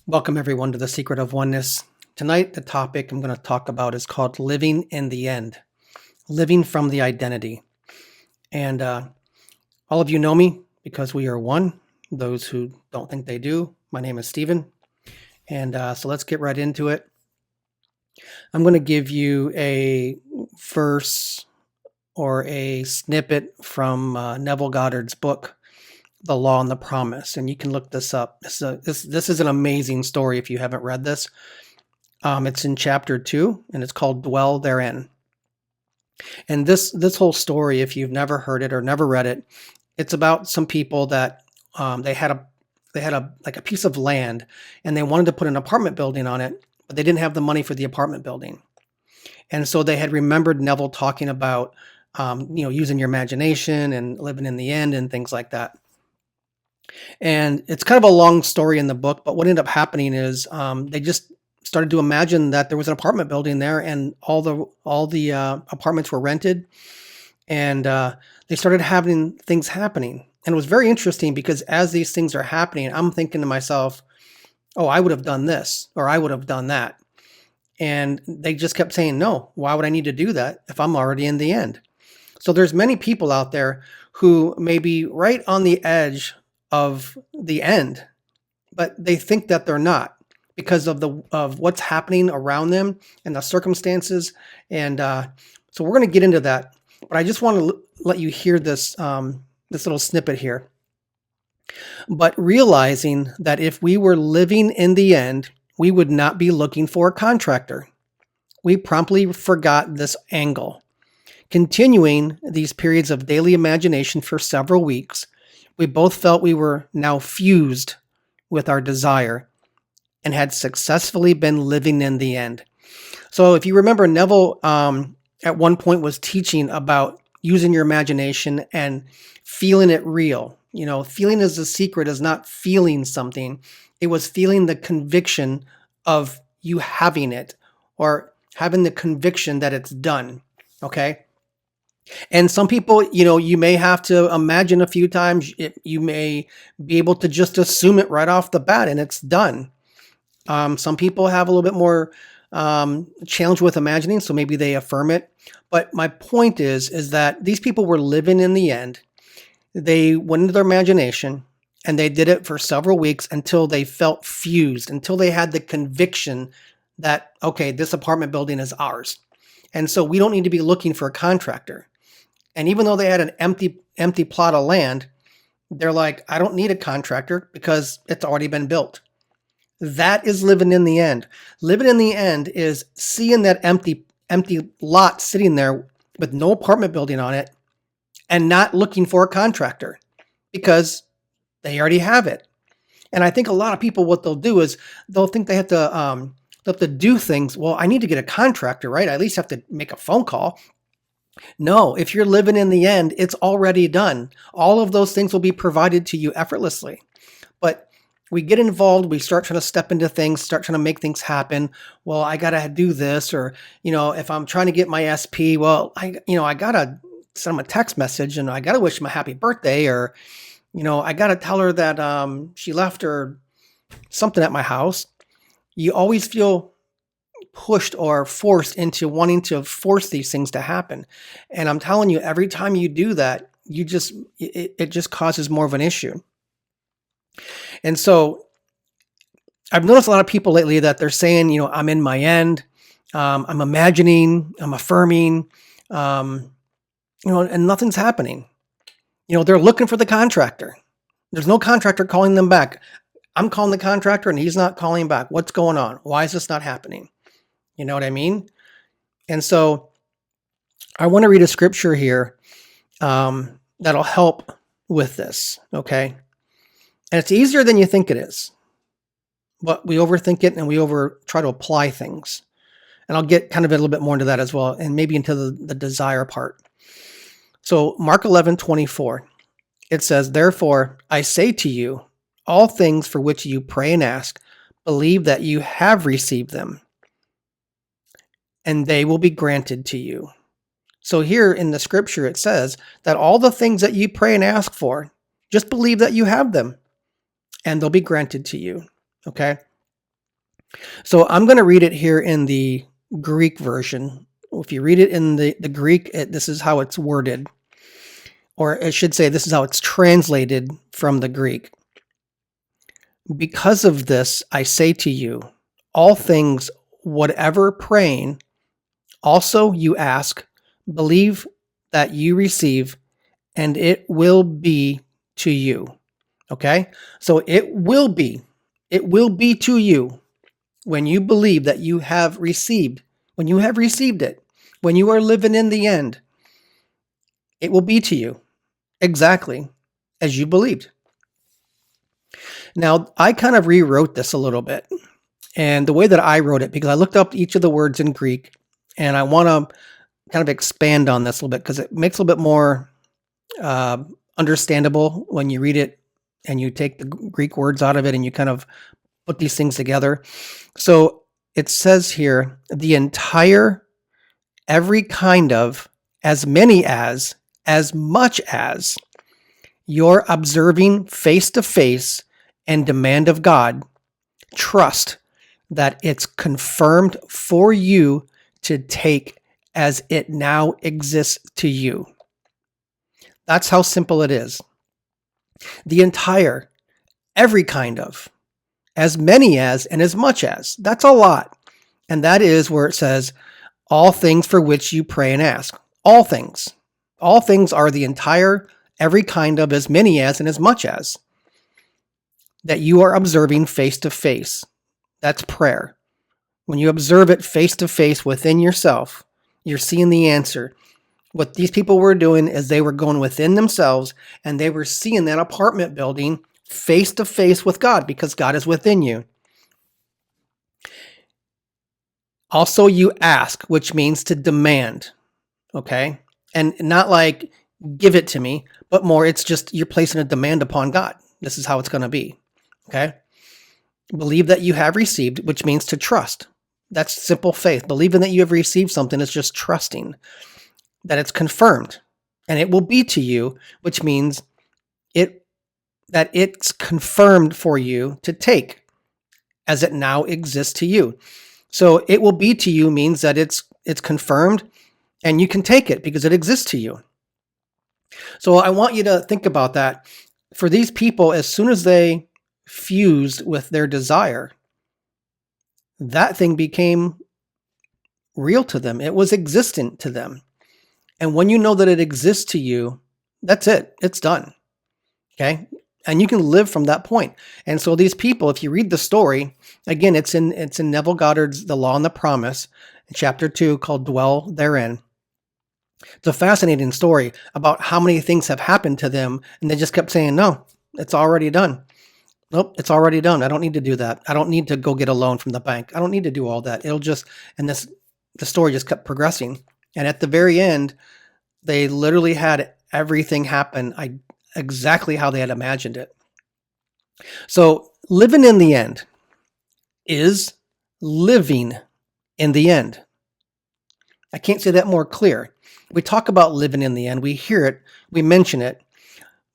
Welcome, everyone, to The Secret of Oneness. Tonight, the topic I'm going to talk about is called Living in the End, Living from the Identity. And all of you know me because we are one. Those who don't think they do, my name is Stephen. And so let's get right into it. I'm going to give you a verse or a snippet from Neville Goddard's book, The Law and the Promise. And you can look this up. This is an amazing story if you haven't read this. It's in chapter 2, and it's called Dwell Therein. And this whole story, if you've never heard it or never read it, it's about some people that they had a piece of land, and they wanted to put an apartment building on it, but they didn't have the money for the apartment building. And so they had remembered Neville talking about using your imagination and living in the end and things like that. And it's kind of a long story in the book, but what ended up happening is they just started to imagine that there was an apartment building there, and all the apartments were rented, and they started having things happening. And it was very interesting because as these things are happening, I'm thinking to myself, oh, I would have done this or I would have done that. And they just kept saying, no, why would I need to do that if I'm already in the end? So there's many people out there who may be right on the edge of the end, but they think that they're not because of what's happening around them and the circumstances. And so we're going to get into that, but I just want to let you hear this little snippet here. But realizing that if we were living in the end, we would not be looking for a contractor. We promptly forgot this angle. Continuing these periods of daily imagination for several weeks, we both felt we were now fused with our desire and had successfully been living in the end. So if you remember, Neville at one point was teaching about using your imagination and feeling it real. Feeling is the secret is not feeling something. It was feeling the conviction of you having it or having the conviction that it's done. Okay. And some people, you may have to imagine a few times. You may be able to just assume it right off the bat and it's done. Some people have a little bit more challenge with imagining, so maybe they affirm it. But my point is that these people were living in the end. They went into their imagination and they did it for several weeks until they felt fused, until they had the conviction that, okay, this apartment building is ours. And so we don't need to be looking for a contractor. And even though they had an empty plot of land, they're like, I don't need a contractor because it's already been built. That is living in the end. Living in the end is seeing that empty lot sitting there with no apartment building on it and not looking for a contractor because they already have it. And I think a lot of people, what they'll do is they'll think they have to do things. Well, I need to get a contractor, right? I at least have to make a phone call. No, if you're living in the end, it's already done. All of those things will be provided to you effortlessly. But we get involved, we start trying to step into things, start trying to make things happen. Well, I got to do this, or, if I'm trying to get my SP, well, I got to send them a text message and I got to wish them a happy birthday, or, I got to tell her that she left her something at my house. You always feel pushed or forced into wanting to force these things to happen. And I'm telling you, every time you do that, it just causes more of an issue. And so I've noticed a lot of people lately that they're saying, I'm in my end, I'm imagining, I'm affirming, and nothing's happening. They're looking for the contractor. There's no contractor calling them back. I'm calling the contractor and he's not calling back. What's going on? Why is this not happening? You know what I mean? And so I want to read a scripture here that'll help with this, okay? And it's easier than you think it is. But we overthink it and we try to apply things. And I'll get kind of a little bit more into that as well, and maybe into the desire part. So Mark 11:24, it says, therefore, I say to you, all things for which you pray and ask, believe that you have received them, and they will be granted to you. So here in the scripture, it says that all the things that you pray and ask for, just believe that you have them, and they'll be granted to you. Okay. So I'm going to read it here in the Greek version. If you read it in the Greek, this is how it's worded. Or I should say, this is how it's translated from the Greek. Because of this, I say to you, all things, whatever praying, also you ask, believe that you receive, and it will be to you. Okay? So it will be to you when you believe that you have received, when you have received it, when you are living in the end, it will be to you exactly as you believed. Now, I kind of rewrote this a little bit. And the way that I wrote it, because I looked up each of the words in Greek, and I want to kind of expand on this a little bit because it makes a little bit more understandable when you read it and you take the Greek words out of it and you kind of put these things together. So it says here, the entire, every kind of, as many as much as you're observing face to face and demand of God, trust that it's confirmed for you to take as it now exists to you. That's how simple it is. The entire, every kind of, as many as, and as much as. That's a lot. And that is where it says, all things for which you pray and ask. All things. All things are the entire, every kind of, as many as, and as much as that you are observing face to face. That's prayer. When you observe it face to face within yourself, you're seeing the answer. What these people were doing is they were going within themselves and they were seeing that apartment building face to face with God because God is within you. Also, you ask, which means to demand, okay? And not like give it to me, but more it's just you're placing a demand upon God. This is how it's going to be, okay? Believe that you have received, which means to trust. That's simple faith. Believing that you have received something is just trusting that it's confirmed and it will be to you, which means that it's confirmed for you to take as it now exists to you. So it will be to you means that it's confirmed and you can take it because it exists to you. So I want you to think about that. For these people, as soon as they fused with their desire, that thing became real to them. It was existent to them. And when you know that it exists to you, that's it. It's done. Okay? And you can live from that point. And so these people, if you read the story, again, it's in Neville Goddard's The Law and the Promise, in chapter 2, called Dwell Therein. It's a fascinating story about how many things have happened to them, and they just kept saying, no, it's already done. Nope, it's already done. I don't need to do that. I don't need to go get a loan from the bank. I don't need to do all that. The story just kept progressing. And at the very end, they literally had everything happen exactly how they had imagined it. So living in the end is living in the end. I can't say that more clear. We talk about living in the end. We hear it. We mention it.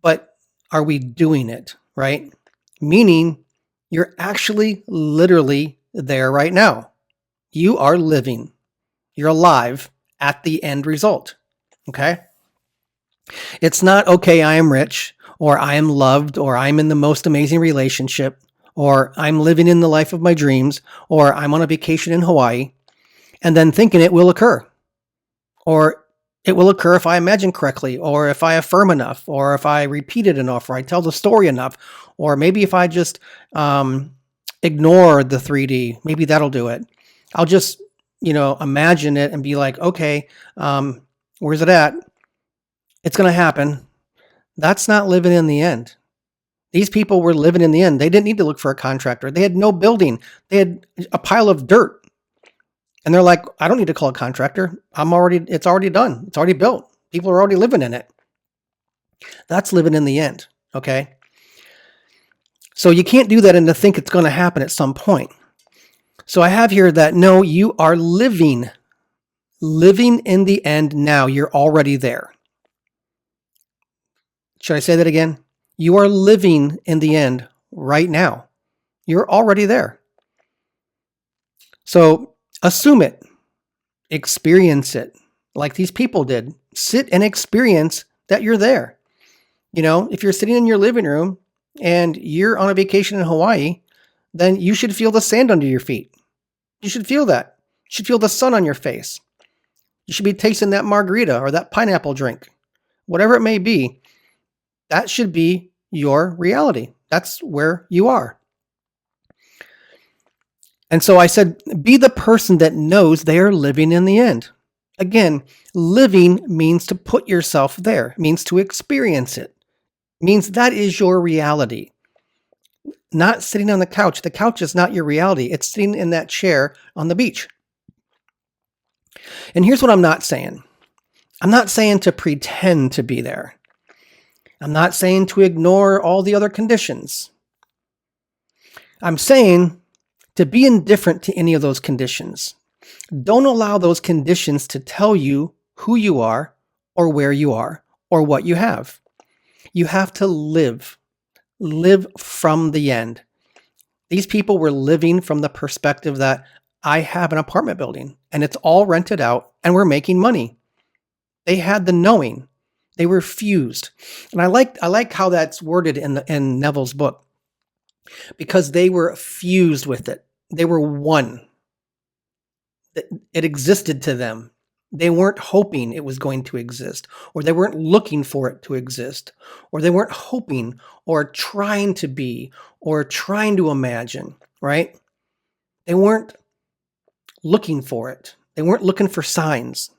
But are we doing it, right? Meaning you're actually literally there right now. You are living. You're alive at the end result. Okay? It's not, okay, I am rich, or I am loved, or I'm in the most amazing relationship, or I'm living in the life of my dreams, or I'm on a vacation in Hawaii, and then thinking it will occur. Or it will occur if I imagine correctly, or if I affirm enough, or if I repeat it enough, or I tell the story enough, or maybe if I just ignore the 3D, maybe that'll do it. I'll just, imagine it and be like, okay, where's it at? It's going to happen. That's not living in the end. These people were living in the end. They didn't need to look for a contractor. They had no building. They had a pile of dirt. And they're like, I don't need to call a contractor. It's already done. It's already built. People are already living in it. That's living in the end. Okay. So you can't do that and to think it's going to happen at some point. So I have here that no, you are living in the end now. You're already there. Should I say that again? You are living in the end right now. You're already there. So assume it, experience it like these people did. Sit and experience that you're there. If you're sitting in your living room and you're on a vacation in Hawaii, then you should feel the sand under your feet. You should feel that. You should feel the sun on your face. You should be tasting that margarita or that pineapple drink. Whatever it may be, that should be your reality. That's where you are. And so I said, be the person that knows they are living in the end. Again, living means to put yourself there, means to experience it, means that is your reality. Not sitting on the couch. The couch is not your reality. It's sitting in that chair on the beach. And here's what I'm not saying. I'm not saying to pretend to be there. I'm not saying to ignore all the other conditions. I'm saying to be indifferent to any of those conditions. Don't allow those conditions to tell you who you are or where you are or what you have. You have to live from the end. These people were living from the perspective that I have an apartment building and it's all rented out and we're making money. They had the knowing. They were fused. And I like how that's worded in Neville's book, because they were fused with it. They were one. It existed to them. They weren't hoping it was going to exist, or they weren't looking for it to exist, or they weren't hoping or trying to be or trying to imagine, right? They weren't looking for it. They weren't looking for signs.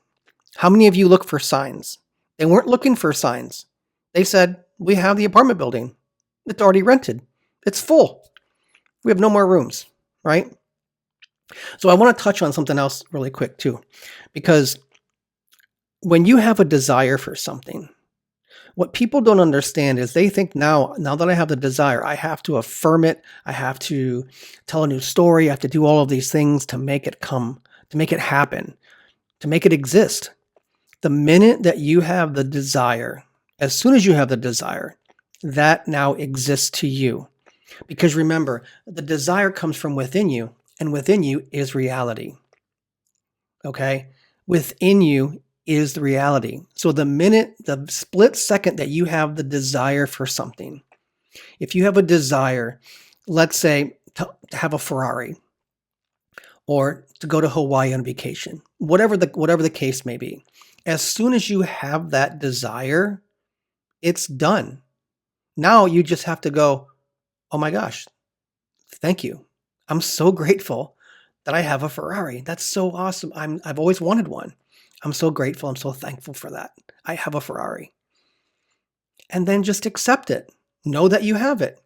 How many of you look for signs? They weren't looking for signs. They said, we have the apartment building. It's already rented. It's full. We have no more rooms, right? So I want to touch on something else really quick too, because when you have a desire for something, what people don't understand is they think now that I have the desire, I have to affirm it. I have to tell a new story. I have to do all of these things to make it come, to make it happen, to make it exist. The minute that you have the desire, as soon as you have the desire, that now exists to you. Because remember, the desire comes from within you, and within you is reality. Okay? Within you is the reality. So the split second that you have the desire for something, if you have a desire, let's say to have a Ferrari or to go to Hawaii on vacation, whatever the case may be, as soon as you have that desire, it's done. Now you just have to go, oh my gosh, thank you. I'm so grateful that I have a Ferrari. That's so awesome. I've always wanted one. I'm so grateful. I'm so thankful for that. I have a Ferrari. And then just accept it. Know that you have it.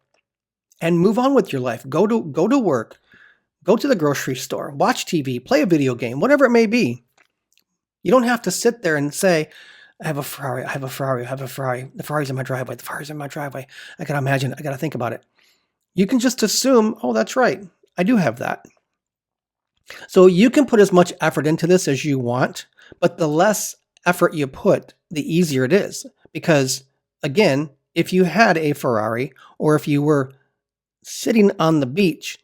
And move on with your life. Go to work. Go to the grocery store. Watch TV. Play a video game. Whatever it may be. You don't have to sit there and say, I have a Ferrari. I have a Ferrari. I have a Ferrari. The Ferrari's in my driveway. The Ferrari's in my driveway. I got to imagine. I got to think about it. You can just assume, oh, that's right. I do have that. So you can put as much effort into this as you want, but the less effort you put, the easier it is. Because again, if you had a Ferrari or if you were sitting on the beach,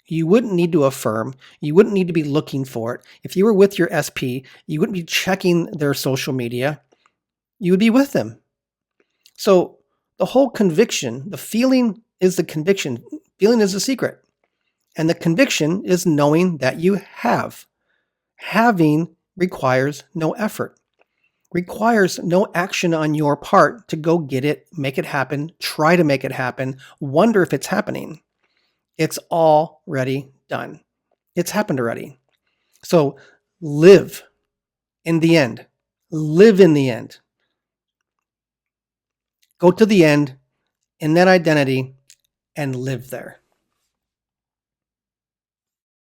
you wouldn't need to affirm. You wouldn't need to be looking for it. If you were with your SP, you wouldn't be checking their social media. You would be with them. So the whole conviction, the feeling is the conviction. Feeling is the secret. And the conviction is knowing that you have. Having requires no effort, requires no action on your part to go get it, make it happen, try to make it happen, wonder if it's happening. It's already done. It's happened already. So live in the end. Live in the end. Go to the end in that identity and live there.